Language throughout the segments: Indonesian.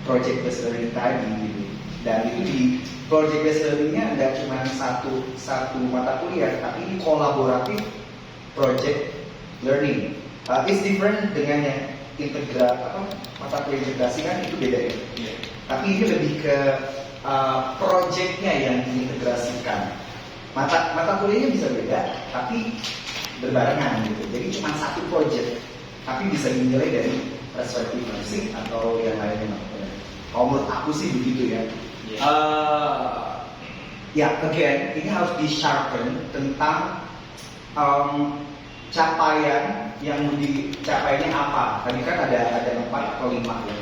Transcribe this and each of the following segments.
project based learning tadi gitu. Dan itu di project based learningnya nggak cuma satu mata kuliah, tapi ini kolaboratif project learning. It's different dengan yang mata kuliah integrasi kan itu beda ya. Yeah. Tapi ini lebih ke projectnya yang diintegrasikan. Mata kuliahnya bisa beda, tapi berbarengan gitu. Jadi cuma satu project, tapi bisa dinilai dari perspektif musik atau yang lainnya. Kalau menurut aku sih begitu ya. Again, ini harus di-sharpen tentang capaian yang mau dicapainya apa. Tadi kan ada 4 atau 5 ya.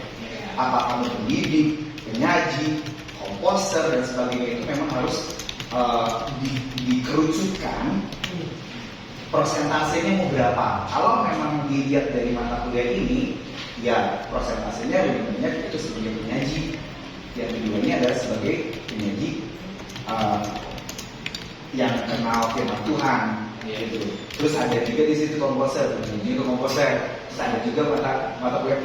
Apa kamu pendidik, penyaji, komposer dan sebagainya, itu memang harus dikerucutkan persentasenya mau berapa. Kalau memang dilihat dari mata kuliah ini, ya persentasenya lebih banyak itu sebagai penyaji. Yang keduanya adalah sebagai penyaji yang kenal firman Tuhan, gitu. Terus ada juga di situ komposer, penyanyi itu komposer. Terus ada juga mata kuliah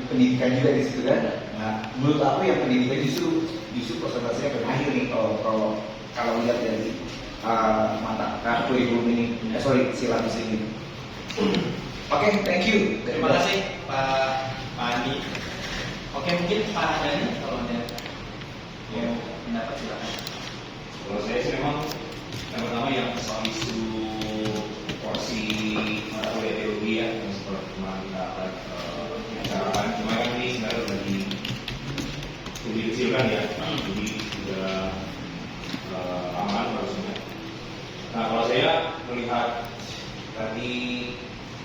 pendidikan juga di situ kan. Nah, menurut aku yang pendidikan justru persentasenya berakhir nih kalau lihat dari mata kurikulum ini, silabus ini. Oke, thank you. Terima kasih Pak Andi. Oke, mungkin Pak Dhani kalau ada mau pendapat silakan. Kalau saya sih memang yang pertama yang soal isu porsi mata kuliah teologi ya, yang seperti kemarin kita akan bicarakan. Cuma kan ini sebenarnya lagi lebih dikecilkan ya, jadi sudah aman harusnya. Nah, kalau saya melihat tadi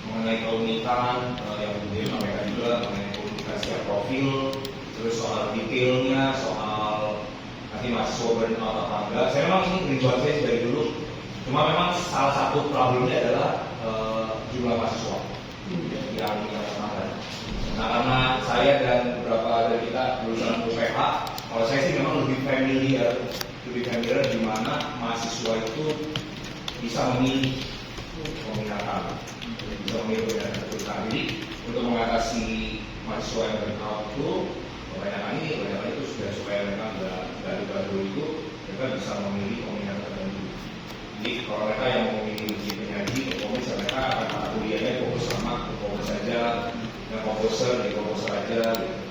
mengenai keunikan yang kemudian sampaikan juga mengenai komunikasi profil, terus soal detailnya, soal nanti mahasiswa burnout atau enggak. Saya memang ini tujuan saya dari dulu. Cuma memang salah satu problemnya adalah jumlah mahasiswa yang ada. Nah, karena saya dan beberapa dari kita lulusan UPH, kalau saya sih memang lebih familiar di mana mahasiswa itu bisa memilih peminatan. Jadi untuk mengatasi mahasiswa yang burnout itu kebanyakan itu sudah supaya mereka dari baru itu mereka bisa memilih peminat tertentu. Jadi kalau mereka yang memilih penyaji, komponis, mereka akan mata kuliahnya fokus sama komponis saja, yang komposer di komposer aja.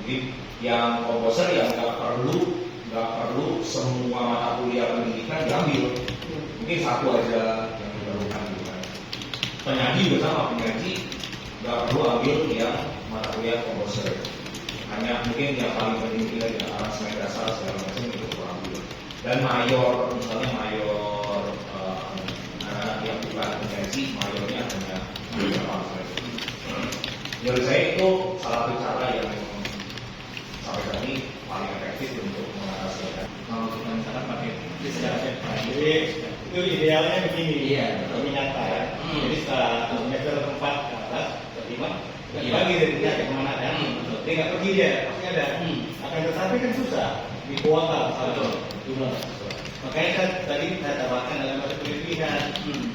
Jadi yang komposer yang nggak perlu semua mata kuliah pendidikan diambil, mungkin satu aja yang diperlukan gitu kan. Penyaji juga sama, penyaji nggak perlu ambil yang mata kuliah komposer, hanya mungkin yang paling penting kita di aransemen dasar segala macam itu kurang ambil. Dan mayor, misalnya mayor anak yang bukan penyaji, mayornya hanya beberapa saja. Menurut saya itu salah satu cara yang sampai tadi paling efektif untuk mengatasi. Kalau kita misalkan pakai Jadi itu idealnya begini, iya, ternyata ya. Jadi setelah semester 4 ke atas, ke 5, nggak bagi dari dia ke kemana kan? Dia nggak pergi dia, pasti ada. Akan tetapi kan susah di kuota jumlah mahasiswa. Makanya kan tadi saya tambahkan dalam mata kuliah pilihan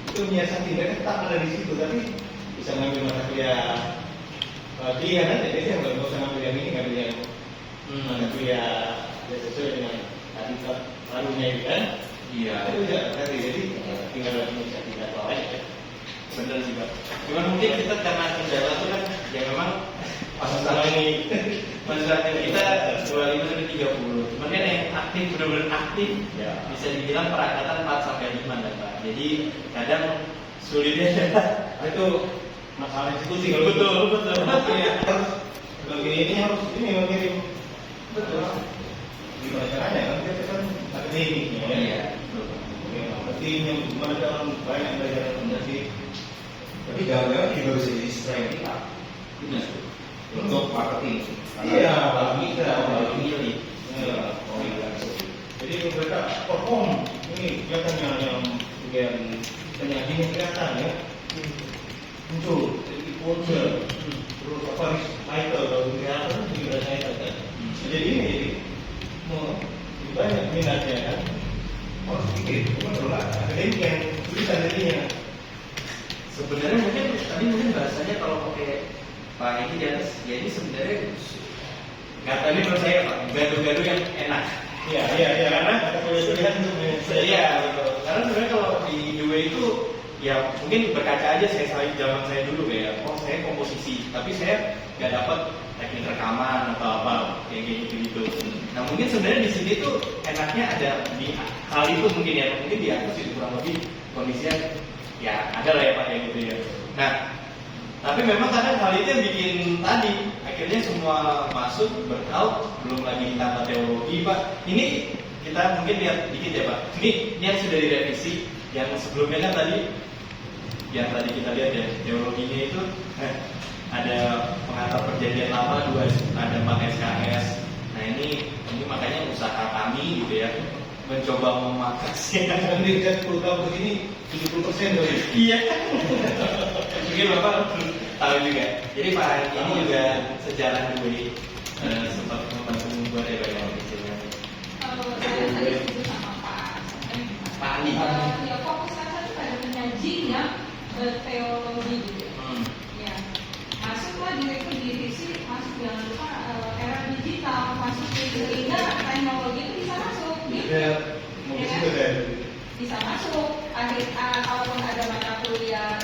itu menyiasati mereka tetap ada di situ, tapi bisa ngambil mata kuliah pilihan aja. Jadi nggak usah ngambil yang ini, ngambil yang mata kuliah sesuai dengan tadi barunya itu kan. iya, Itu tidak tadi, jadi tinggal inisiatif atau aja. benar sih Pak. Cuman mungkin kita karena kendala itu kan ya memang pas Masalah ini masyarakat kita 25 sampai 30. Cuman kan yang aktif benar-benar aktif ya. bisa dibilang perakatan 4 sampai 5 kan Pak. Jadi kadang sulitnya Itu masalah diskusi. betul. Iya, harus ini harus mengirim. Betul. Gimana caranya kan kita kan akademiknya ya. Iya. Pentingnya gimana cara banyak belajar menjadi. Tapi jangan-jangan juga bisa jadi strength kita untuk marketing. Iya, bagi kita Milih. Jadi mereka perform ini kelihatannya yang bagian penyajinya kelihatan ya. Muncul jadi sponsor terus apa title kalau kelihatan juga title kan. Jadi ini lebih banyak minatnya kan. Harus pikir betul lah. Akademik yang tulisan jadinya. Sebenarnya mungkin bahasanya kalau pakai Pak Edi di atas, ya ini sebenarnya Kata ini menurut saya Pak, gaduh-gaduh yang enak. Iya. Karena ada kuliah untuk Iya betul. Karena sebenarnya kalau di UA itu ya mungkin berkaca aja zaman saya dulu kayak, oh saya komposisi, tapi saya nggak dapat teknik rekaman atau apa kayak gitu. Nah mungkin sebenarnya di sini tuh enaknya ada di hal itu mungkin ya, mungkin di atas itu kurang lebih kondisinya ya ada lah ya Pak ya gitu ya. Nah tapi memang kadang hal itu yang bikin tadi akhirnya semua masuk bertaut, belum lagi ditambah teologi Pak. Ini kita mungkin lihat dikit ya Pak. Ini yang sudah direvisi, yang sebelumnya kan tadi, yang tadi kita lihat ya teologinya itu ada pengantar perjanjian lama 2, ada 4 SKS. Nah ini makanya usaha kami gitu ya mencoba memangkasnya. Nanti kan 10 tahun begini 70% dari. Iya. Mungkin Bapak tahu juga. Jadi Pak ini juga sejarah dulu sempat membantu membuat ya Pak yang kecilnya. Kalau saya setuju sama Pak Ali. Ya fokus saya pada menyaji yang teologi gitu. Ya. Masuklah direktur divisi, masuk jangan lupa era digital, masuk sehingga teknologi itu bisa masuk. Gitu. Mau ke situ saya. Bisa masuk. Kalaupun ada mata kuliah